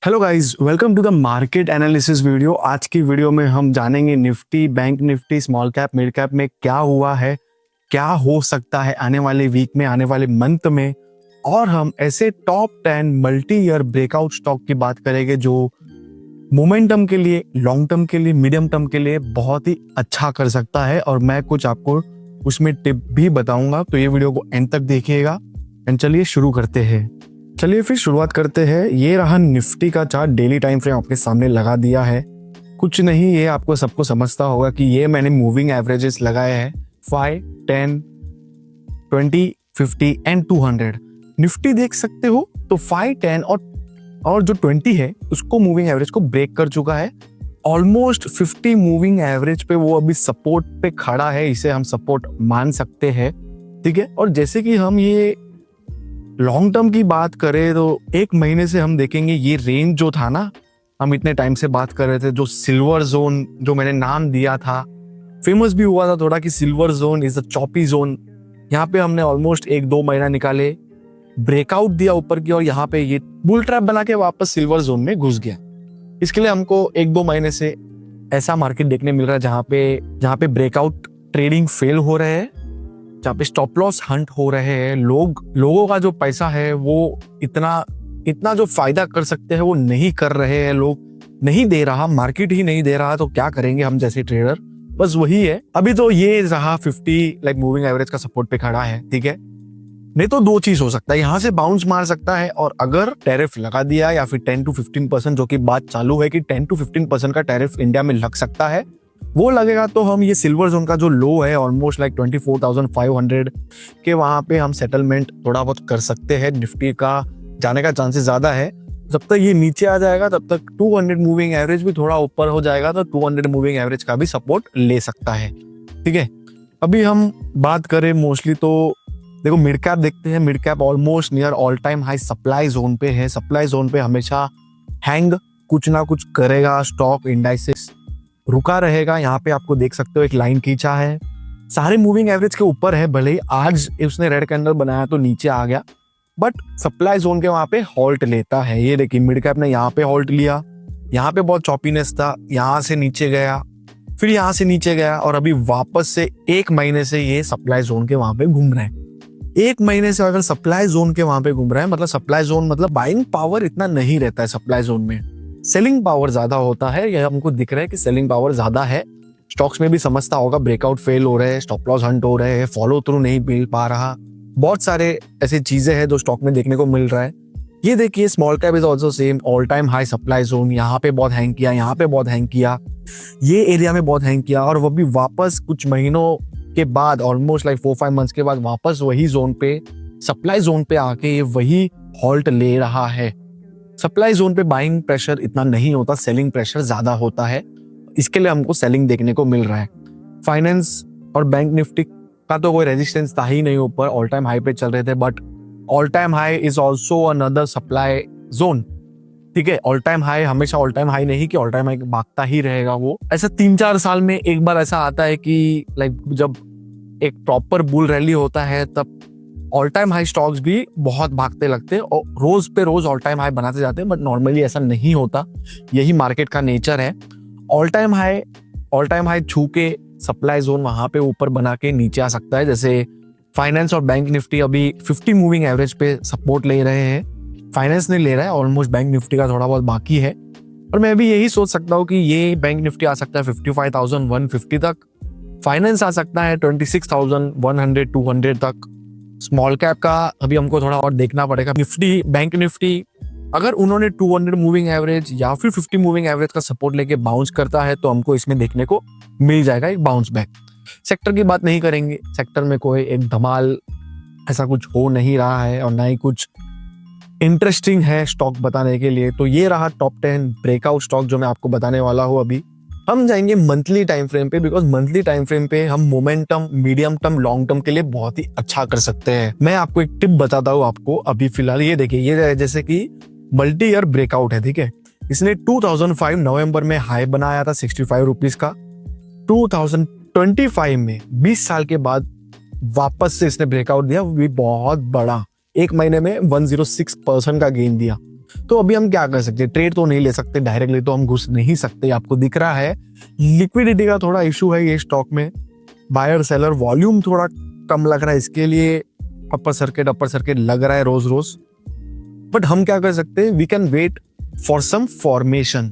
Hello guys, welcome to the market analysis video. आज की video में हम जानेंगे Nifty, bank Nifty, small cap, mid cap में क्या हुआ है, क्या हो सकता है आने वाले वीक में, आने वाले मंथ में। और हम ऐसे top 10 multi year breakout stock की बात करेंगे जो मोमेंटम के लिए, लॉन्ग टर्म के लिए, मीडियम टर्म के लिए बहुत ही अच्छा कर सकता है। और मैं कुछ आपको उसमें टिप भी बताऊंगा, तो ये वीडियो को एंड तक देखिएगा। एंड चलिए शुरू करते हैं। चलिए फिर शुरुआत करते हैं। ये रहा निफ्टी का चार्ट, डेली टाइम फ्रेम आपके सामने लगा दिया है। कुछ नहीं, ये आपको सबको समझता होगा कि ये मैंने मूविंग एवरेजेस लगाए हैं 5, 10, 20, 50 एंड 200। निफ्टी देख सकते हो तो 5, 10 और जो 20 है उसको मूविंग एवरेज को ब्रेक कर चुका है। ऑलमोस्ट 50 मूविंग एवरेज पे वो अभी सपोर्ट पे खड़ा है, इसे हम सपोर्ट मान सकते हैं। ठीक है, और जैसे कि हम ये लॉन्ग टर्म की बात करें तो एक महीने से हम देखेंगे ये रेंज जो था ना, हम इतने टाइम से बात कर रहे थे, जो सिल्वर जोन जो मैंने नाम दिया था, फेमस भी हुआ था थोड़ा कि silver zone is a choppy zone. यहाँ पे हमने ऑलमोस्ट 1-2 महीना निकाले, ब्रेकआउट दिया ऊपर की, और यहाँ पे ये बुल ट्रैप बना के वापस सिल्वर जोन में घुस गया। इसके लिए हमको 1-2 महीने से ऐसा मार्केट देखने मिल रहा है जहाँ पे ब्रेकआउट ट्रेडिंग फेल हो रहे हैं, जहाँ पे स्टॉप लॉस हंट हो रहे हैं। लोगों का जो पैसा है वो इतना जो फायदा कर सकते हैं वो नहीं कर रहे हैं, लोग नहीं दे रहा, मार्केट ही नहीं दे रहा, तो क्या करेंगे हम जैसे ट्रेडर। बस वही है। अभी तो ये रहा 50 मूविंग एवरेज का सपोर्ट पे खड़ा है। ठीक है, नहीं तो दो चीज हो सकता है, यहाँ से बाउंस मार सकता है, और अगर टैरिफ लगा दिया या फिर 10 to 15%, जो कि बात चालू है कि 10 to 15% का टैरिफ इंडिया में लग सकता है, वो लगेगा तो हम ये सिल्वर जोन का जो लो है ऑलमोस्ट 24,500 के, वहां पे हम सेटलमेंट थोड़ा बहुत कर सकते हैं। निफ्टी का जाने का चांसेस ज्यादा है। जब तक ये नीचे आ जाएगा तब तक 200 मूविंग एवरेज भी थोड़ा ऊपर हो जाएगा, तो 200 मूविंग एवरेज का भी सपोर्ट ले सकता है। ठीक है, अभी हम बात करें मोस्टली तो देखो मिड कैप देखते हैं। Mid cap almost near all time high supply zone पे है। सप्लाई जोन पे हमेशा हैंग कुछ ना कुछ करेगा, स्टॉक इंडाइसेस रुका रहेगा। यहाँ पे आपको देख सकते हो एक लाइन खींचा है, सारे मूविंग एवरेज के ऊपर है। भले ही आज उसने रेड कैंडल बनाया तो नीचे आ गया, बट सप्लाई जोन के वहां पे हॉल्ट लेता है। ये देखिए मिड कैप ने यहाँ पे हॉल्ट लिया, यहाँ पे बहुत चॉपीनेस था, यहाँ से नीचे गया, फिर यहाँ से नीचे गया, और अभी वापस से 1 महीने से ये सप्लाई जोन के वहां पे घूम रहे हैं। 1 महीने से अगर सप्लाई जोन के वहां पे घूम रहा है, मतलब सप्लाई जोन मतलब बाइंग पावर इतना नहीं रहता है सप्लाई जोन में, सेलिंग पावर ज्यादा होता है। यह हमको दिख रहा है कि सेलिंग पावर ज्यादा है। स्टॉक्स में भी समझता होगा, ब्रेकआउट फेल हो रहे हैं, स्टॉप लॉस हंट हो रहे हैं, फॉलो थ्रू नहीं मिल पा रहा, बहुत सारे ऐसी चीजें हैं जो स्टॉक में देखने को मिल रहा है। ये देखिए small cap is also same, all time high supply zone, यहाँ पे बहुत हैंग किया, यहाँ पे बहुत हैंग किया, ये एरिया में बहुत हैंग किया, और वो भी वापस कुछ महीनों के बाद, ऑलमोस्ट 4-5 मंथ्स के बाद वापस वही जोन पे, सप्लाई जोन पे आके ये वही हॉल्ट ले रहा है। सप्लाई जोन पे बाइंग प्रेशर इतना नहीं होता, सेलिंग प्रेशर ज्यादा होता है, इसके लिए हमको सेलिंग देखने को मिल रहा है। फाइनेंस और बैंक निफ्टी का तो कोई रेजिस्टेंस था ही नहीं, ऊपर ऑल टाइम हाई पे चल रहे थे, but all time high is also another supply zone. ठीक है, ऑल टाइम हाई हमेशा ऑल टाइम हाई नहीं कि ऑल टाइम हाई भागता ही रहेगा। वो ऐसा 3-4 साल में एक बार ऐसा आता है कि जब एक प्रॉपर बुल रैली होता है तब ऑल टाइम हाई स्टॉक्स भी बहुत भागते लगते हैं और रोज पे रोज ऑल टाइम हाई बनाते जाते हैं, बट नॉर्मली ऐसा नहीं होता। यही मार्केट का नेचर है। ऑल टाइम हाई छू के सप्लाई जोन वहां पे ऊपर बना के नीचे आ सकता है। जैसे फाइनेंस और बैंक निफ्टी अभी 50 मूविंग एवरेज पे सपोर्ट ले रहे हैं, फाइनेंस नहीं ले रहा है, ऑलमोस्ट बैंक निफ्टी का थोड़ा बहुत बाकी है। और मैं भी यही सोच सकता हूँ कि ये बैंक निफ्टी आ सकता है 55,150 तक, फाइनेंस आ सकता है 26,100, 200 तक। स्मॉल कैप का अभी हमको थोड़ा और देखना पड़ेगा। निफ्टी, बैंक निफ्टी अगर उन्होंने 200 मूविंग एवरेज या फिर 50 मूविंग एवरेज का सपोर्ट लेके बाउंस करता है तो हमको इसमें देखने को मिल जाएगा एक बाउंस बैक। सेक्टर की बात नहीं करेंगे, सेक्टर में कोई एक धमाल ऐसा कुछ हो नहीं रहा है और ना ही कुछ इंटरेस्टिंग है स्टॉक बताने के लिए। तो ये रहा टॉप 10 ब्रेकआउट स्टॉक जो मैं आपको बताने वाला हूँ। अभी हम जाएंगे मंथली टाइम फ्रेम पे, बिकॉज मंथली टाइम फ्रेम पे हम momentum, medium term, long term के लिए बहुत ही अच्छा कर सकते हैं। मैं आपको एक टिप बताता हूँ आपको अभी फिलहाल। ये देखिए, ये जैसे कि मल्टी ईयर ब्रेकआउट है। ठीक है, इसने 2005 नवंबर में हाई बनाया था 65 रुपीज का। 2025 में 20 साल के बाद वापस से इसने ब्रेकआउट दिया, वो भी बहुत बड़ा, 1 महीने में 106% का गेन दिया। तो तो अभी हम क्या कर सकते हैं, ट्रेड तो नहीं ले सकते डायरेक्टली, तो हम घुस नहीं सकते। आपको दिख रहा है लिक्विडिटी का थोड़ा इशू है ये स्टॉक में, बायर सेलर वॉल्यूम थोड़ा कम लग रहा है, इसके लिए अपर सर्किट लग रहा है रोज रोज। बट हम क्या कर सकते हैं, we can wait for some formation,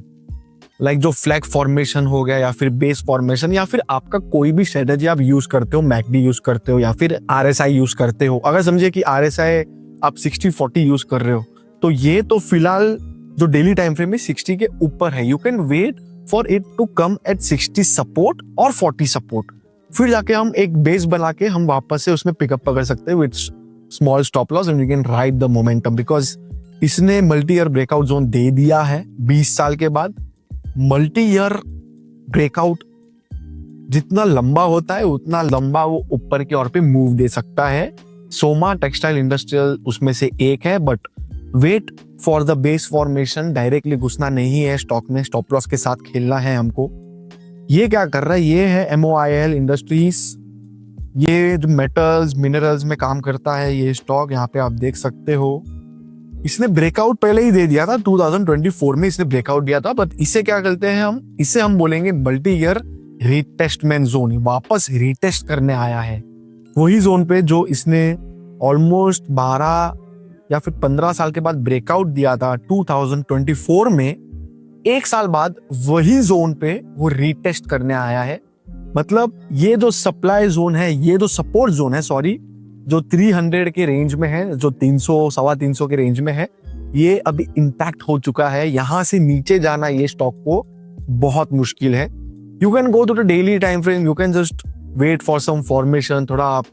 like जो फ्लैग फॉर्मेशन हो गया, या फिर बेस फॉर्मेशन, या फिर आपका कोई भी स्ट्रेटेजी आप यूज करते हो, मैकडी यूज करते हो या फिर आरएसआई यूज करते हो। अगर समझिए कि आरएसआई आप 60-40 यूज कर रहे हो, तो ये तो फिलहाल जो डेली टाइम फ्रेम में 60 के ऊपर है। You can wait for it to come at 60 support और 40 सपोर्ट, फिर जाके हम एक बेस बना के हम वापस से उसमें पिकअप पकड़ सकते हैं with small stop loss, and we can ride the momentum, because इसने मल्टी ईयर ब्रेकआउट जोन दे दिया है 20 साल के बाद। मल्टी ईयर ब्रेकआउट जितना लंबा होता है उतना लंबा वो ऊपर की ओर पे मूव दे सकता है। सोमा टेक्सटाइल इंडस्ट्रियल उसमें से एक है, but wait for the base formation, directly घुसना नहीं है स्टॉक में, स्टॉप लॉस के साथ खेलना है हमको। ये क्या कर रहा है, ये है MOIL इंडस्ट्रीज, ये जो मेटल्स मिनरल्स में काम करता है ये स्टॉक, यहाँ पे आप देख सकते हो। इसने ब्रेकआउट पहले ही दे दिया था, 2024 में इसने ब्रेकआउट दिया था, बट इसे क्या करते हैं हम, इसे हम बोलेंगे मल्टी ईयर रीटेस्टमेंट जोन, वापस रीटेस्ट करने आया है वही जोन पे जो इसने ऑलमोस्ट 12 या फिर 15 साल के बाद ब्रेकआउट दिया था 2024 में। एक साल बाद वही जोन पे वो रीटेस्ट करने आया है। मतलब ये जो सप्लाई जोन है, ये जो सपोर्ट जोन है, सॉरी, जो 300 के रेंज में है, जो 300 सवा 300 के रेंज में है, ये अभी इंटैक्ट हो चुका है। यहां से नीचे जाना ये स्टॉक को बहुत मुश्किल है। You can go to the daily time frame, you can just wait for some formation थोड़ा आप,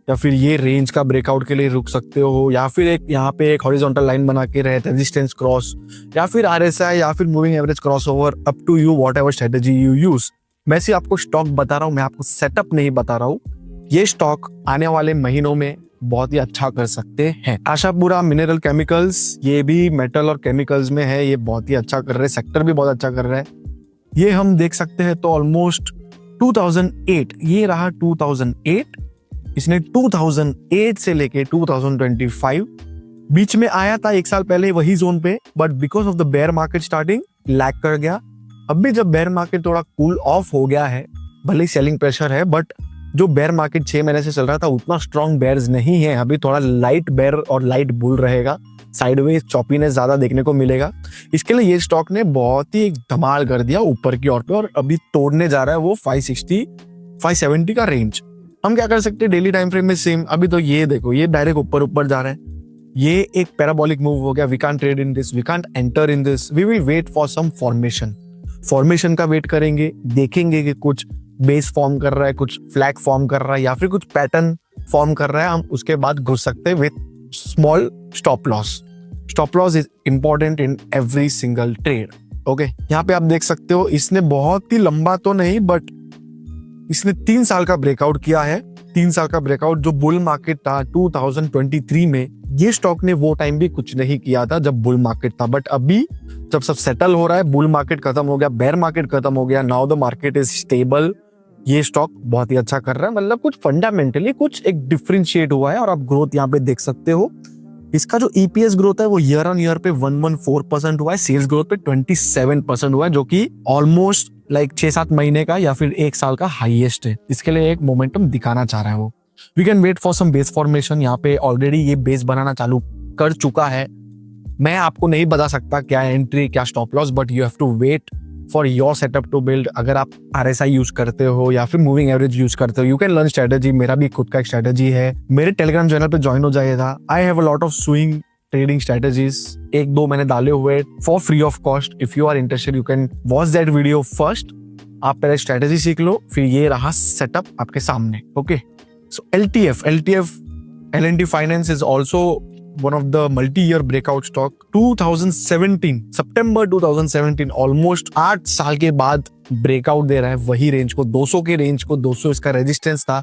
या फिर ये रेंज का ब्रेकआउट के लिए रुक सकते हो, या फिर एक यहाँ पे एक हॉरिजॉन्टल लाइन बना के रहे रेजिस्टेंस क्रॉस, या फिर RSI, या फिर moving average crossover, up to you whatever strategy you use. मैं सिर्फ आपको स्टॉक बता रहा हूँ, मैं आपको सेटअप नहीं बता रहा हूँ। ये स्टॉक आने वाले महीनों में बहुत ही अच्छा कर सकते हैं। आशापुरा मिनरल केमिकल्स, ये भी मेटल और केमिकल्स में है, ये बहुत ही अच्छा कर रहे हैं, सेक्टर भी बहुत अच्छा कर रहा है। ये हम देख सकते हैं तो ऑलमोस्ट 2008, ये रहा 2008, इसने 2008 से लेके 2025 बीच में आया था एक साल पहले वही जोन पे, but because of the bear market starting lag कर गया। अभी जब बेयर मार्केट थोड़ा कूल ऑफ हो गया है, भले ही सेलिंग प्रेशर है, बट जो बेयर मार्केट 6 महीने से चल रहा था उतना स्ट्रॉन्ग बेयर्स नहीं है, अभी थोड़ा लाइट बेयर और लाइट बुल रहेगा, साइडवेज चॉपीनेस ज्यादा देखने को मिलेगा। इसके लिए ये स्टॉक ने बहुत ही धमाल कर दिया ऊपर की ओर पे, और अभी तोड़ने जा रहा है वो 560 570 का रेंज। हम क्या कर सकते हैं डेली टाइम फ्रेम में, सेम अभी तो ये देखो, ये डायरेक्ट ऊपर जा रहा है, ये एक पैराबोलिक मूव हो गया। We can't trade in this, we can't enter in this, we will wait for some formation का वेट करेंगे, देखेंगे कि कुछ बेस फॉर्म कर रहा है, कुछ फ्लैग फॉर्म कर रहा है, या फिर कुछ पैटर्न फॉर्म कर रहा है, हम उसके बाद घुस सकते हैं with small stop loss. Stop loss is important in every single trade. Okay, यहाँ पे आप देख सकते हो इसने बहुत ही लंबा तो नहीं, बट इसने 3 साल का ब्रेकआउट किया है। 3 साल का ब्रेकआउट जो बुल मार्केट था 2023 में, ये स्टॉक ने वो टाइम भी कुछ नहीं किया था जब बुल मार्केट था। बट अभी जब सब सेटल हो रहा है, बुल मार्केट खत्म हो गया, बेयर मार्केट खत्म हो गया, now the market is stable, ये स्टॉक बहुत ही अच्छा कर रहा है। मतलब कुछ फंडामेंटली कुछ एक डिफरेंशिएट हुआ है, और आप ग्रोथ यहाँ पे देख सकते हो। इसका जो EPS ग्रोथ है वो ईयर ऑन ईयर पे 114% हुआ है, सेल्स ग्रोथ पे 27% हुआ है, जो कि ऑलमोस्ट लाइक 6-7 महीने का या फिर 1 साल का हाईएस्ट है। इसके लिए एक मोमेंटम दिखाना चाह रहा है वो। We can wait for some base formation, यहाँ पे ऑलरेडी ये बेस बनाना चालू कर चुका है। मैं आपको नहीं बता सकता क्या एंट्री क्या stop loss, but you have to wait for your setup to build. अगर आप RSI यूज करते हो या फिर मूविंग एवरेज यूज करते हो, यू कैन लर्न स्ट्रेटेजी। मेरा भी खुद का एक स्ट्रेटेजी है, मेरे टेलीग्राम चैनल पे ज्वाइन हो जाइएगा। I have a lot of swing trading strategies, 1-2 मैंने डाले हुए for free of cost. If you are interested you can watch that video first. आप पहले स्ट्रेटेजी सीख लो, फिर ये रहा सेटअप आपके सामने। Okay, so LTF L&T Finance is also one of the multi-year breakout stock. 2017 September 2017, almost 8 साल के बाद ब्रेकआउट दे रहा है वही रेंज को, 200 के रेंज को। 200 इसका रेजिस्टेंस था,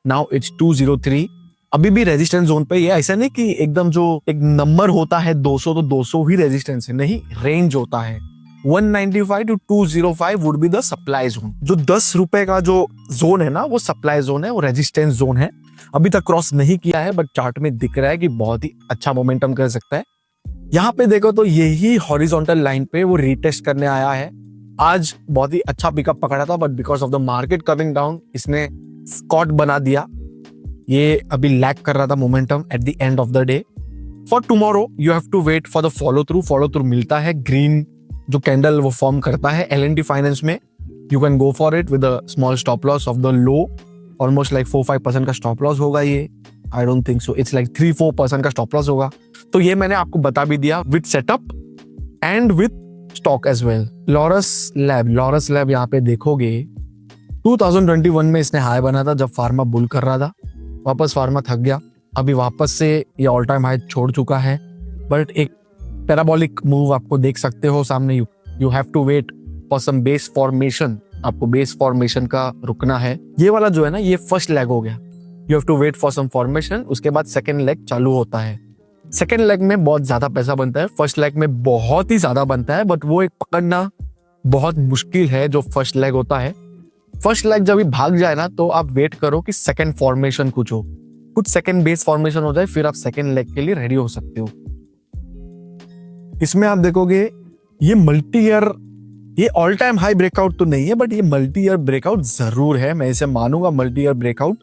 नाउ इट्स 203। अभी भी रेजिस्टेंस जोन पे। ये ऐसा नहीं कि एकदम जो एक नंबर होता है 200 तो 200 ही रेजिस्टेंस है, नहीं, रेंज होता है। 195 to 205 would be the supply zone. जो 10 रुपए का जो जोन है ना, वो सप्लाई जोन है, वो रेजिस्टेंस जोन है। अभी तक क्रॉस नहीं किया है, बट चार्ट में दिख रहा है कि बहुत ही अच्छा मोमेंटम कर सकता है। यहाँ पे देखो तो यही हॉरिजॉन्टल लाइन पे वो रीटेस्ट करने आया है। आज बहुत ही अच्छा पिकअप पकड़ा था, but because of the market coming down इसने स्कॉट बना दिया। ये अभी लैग कर रहा था momentum at the end of the day. For tomorrow you have to wait for the follow through मिलता है। ग्रीन जो कैंडल वो फॉर्म करता है L&T फाइनेंस में, you can go for it with a small stop loss of the low, almost like 4-5% का stop loss होगा ये। I don't think so, it's like 3-4% का स्टॉप लॉस होगा। तो ये मैंने आपको बता भी दिया with setup and with stock as well. Laurus Lab यहाँ पे देखोगे 2021 में इसने हाई बना था जब फार्मा बुल कर रहा था। वापस फार्मा थक गया, अभी वापस से ये ऑल टाइम हाई छोड़ चुका है, बट एक पैराबोलिक मूव आपको देख सकते हो सामने। You have to wait for some base formation, आपको बेस फॉर्मेशन का रुकना है। ये वाला जो है ना, ये फर्स्ट लेग हो गया। You have to wait for some formation, उसके बाद सेकंड लेग चालू होता है। सेकंड लेग में बहुत ज्यादा पैसा बनता है, फर्स्ट लेग में बहुत ही ज्यादा बनता है, बट वो एक पकड़ना बहुत मुश्किल है जो फर्स्ट लेग होता है। फर्स्ट लेग जब भाग जाए ना, तो आप वेट करो कि सेकंड फॉर्मेशन कुछ सेकंड बेस फॉर्मेशन हो जाए, फिर आप सेकंड लेग के लिए रेडी हो सकते हो। इसमें आप देखोगे ये मल्टी ईयर, ये ऑल टाइम हाई ब्रेकआउट तो नहीं है, बट ये मल्टी ईयर ब्रेकआउट जरूर है। मैं इसे मानूंगा मल्टी ईयर ब्रेकआउट।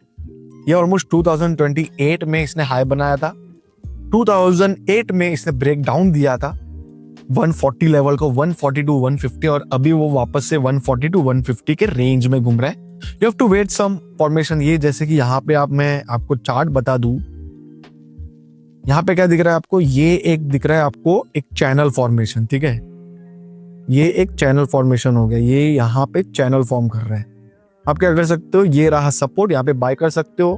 ये ऑलमोस्ट 2028 में इसने हाई बनाया था, 2008 में इसने ब्रेक डाउन दिया था 140 लेवल को, 140 to 150, और अभी वो वापस से 140 to 150 के रेंज में घूम रहा है। You have to wait some formation. ये जैसे कि यहाँ पे मैं आपको चार्ट बता दूं, यहाँ पे क्या दिख रहा है आपको, ये एक दिख रहा है आपको एक चैनल फॉर्मेशन, ठीक है। ये एक चैनल फॉर्मेशन हो गया, ये यहाँ पे चैनल फॉर्म कर रहा है। आप क्या कर सकते हो, ये रहा सपोर्ट, यहाँ पे बाय कर सकते हो,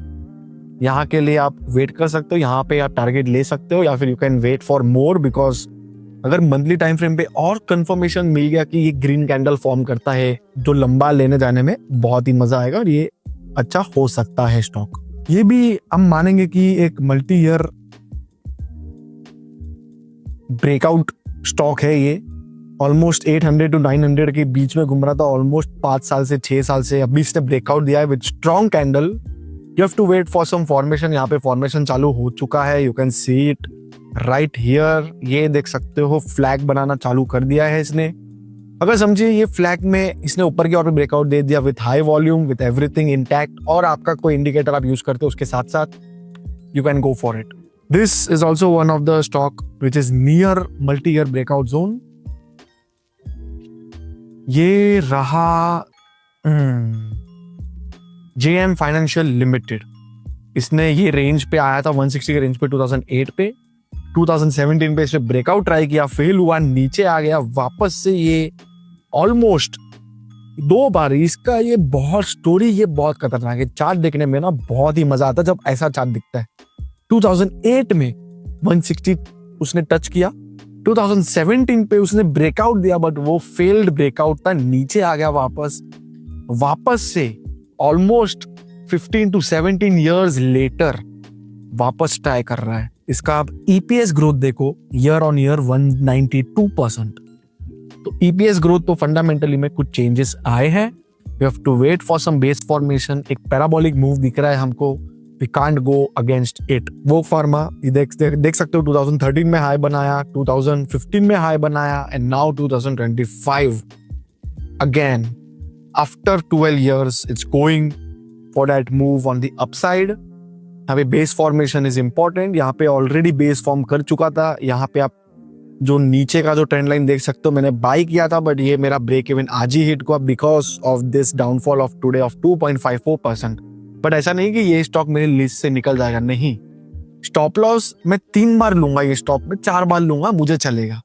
यहाँ के लिए आप वेट कर सकते हो, यहाँ पे आप टारगेट ले सकते हो, या फिर you can wait for more, because अगर मंथली टाइम फ्रेम पे और कंफर्मेशन मिल गया कि ये ग्रीन कैंडल फॉर्म करता है, जो लंबा लेने जाने में बहुत ही मजा आएगा और ये अच्छा हो सकता है स्टॉक। ये भी हम मानेंगे कि एक मल्टी ईयर ब्रेकआउट स्टॉक है। ये ऑलमोस्ट 800 to 900 के बीच में घूम रहा था ऑलमोस्ट 5 साल से 6 साल से। अभी इसने ब्रेकआउट दिया है with strong candle. You have to wait for some formation. यहाँ पे फॉर्मेशन चालू हो चुका है, you can see it right here. ये देख सकते हो फ्लैग बनाना चालू कर दिया है इसने। अगर समझिए ये फ्लैग में इसने ऊपर की ओर ब्रेकआउट दे दिया with high volume, with everything intact, और आपका कोई इंडिकेटर आप यूज करते हो उसके साथ साथ, you can go for it. This is also one of the stock which is near multi year breakout zone. ये रहा JM फाइनेंशियल लिमिटेड। इसने ये रेंज पे आया था 160 के रेंज पे 2008 पे, 2017 पे इसने ब्रेकआउट ट्राई किया, फेल हुआ, नीचे आ गया, वापस से ये ऑलमोस्ट 2 बार। इसका ये बहुत स्टोरी, ये बहुत खतरनाक है। चार्ट देखने में ना बहुत ही मजा आता है जब ऐसा चार्ट दिखता है। 2008 में 160 उसने टच किया, 2017 पे उसने ब्रेकआउट दिया, बट वो फेल्ड ब्रेकआउट था, नीचे आ गया वापस से ऑलमोस्ट 15 to 17 years लेटर वापस ट्राई कर रहा है। इसका आप EPS ग्रोथ देखो, ईयर ऑन ईयर 192%। तो EPS ग्रोथ तो फंडामेंटली में कुछ चेंजेस आए हैं। You have to wait for some base formation. एक पैराबोलिक मूव दिख रहा है हमको, we can't go against it. वो फार्मा देख सकते हो 2013 में हाई बनाया, 2015 में हाई बनाया, and now 2025 again after 12 years it's going for that move on the upside। यहाँ पे बेस फॉर्मेशन इज इंपॉर्टेंट। यहाँ पे ऑलरेडी बेस फॉर्म कर चुका था। यहाँ पे आप जो नीचे का जो ट्रेंड लाइन देख सकते हो, मैंने बाय किया था, बट ये मेरा ब्रेक इवन आज ही हिट हुआ because of this downfall of today of 2.54%। But ऐसा नहीं कि ये स्टॉक मेरे लिस्ट से निकल जाएगा, नहीं। स्टॉप लॉस मैं 3 बार लूंगा, ये स्टॉक में 4 बार लूंगा, मुझे चलेगा।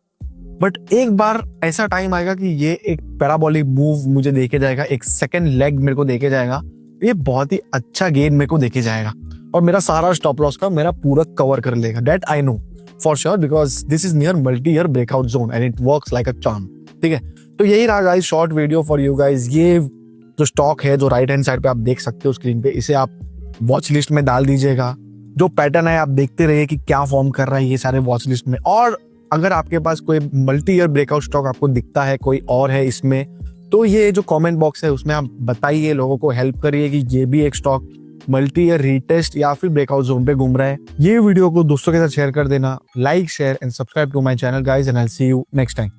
बट एक बार ऐसा टाइम आएगा कि ये एक पैराबोलिक मूव मुझे देके जाएगा, एक सेकंड लेग मेरे को देके जाएगा, ये बहुत ही अच्छा गेन मेरे को देके जाएगा और मेरा सारा स्टॉप लॉस का मेरा पूरा कवर कर लेगा। That I know for sure because this is near multi year breakout zone and it works like a charm. ठीक है, तो यही रहा guys short video for you guys. ये जो स्टॉक है जो राइट हैंड साइड पे आप देख सकते हो स्क्रीन पे, इसे आप वॉच लिस्ट में डाल दीजिएगा। जो पैटर्न है आप देखते रहिए कि क्या फॉर्म कर रहा है ये सारे वॉच लिस्ट में। और अगर आपके पास कोई मल्टी ईयर ब्रेकआउट स्टॉक आपको दिखता है, कोई और है इसमें, तो ये जो कमेंट बॉक्स है उसमें आप बताइए, लोगों को हेल्प करिए कि ये भी एक स्टॉक मल्टी ईयर रीटेस्ट या फिर ब्रेकआउट जोन पे घूम रहा है। ये वीडियो को दोस्तों के साथ शेयर कर देना, like share and subscribe to my channel guys, and I will see you next time.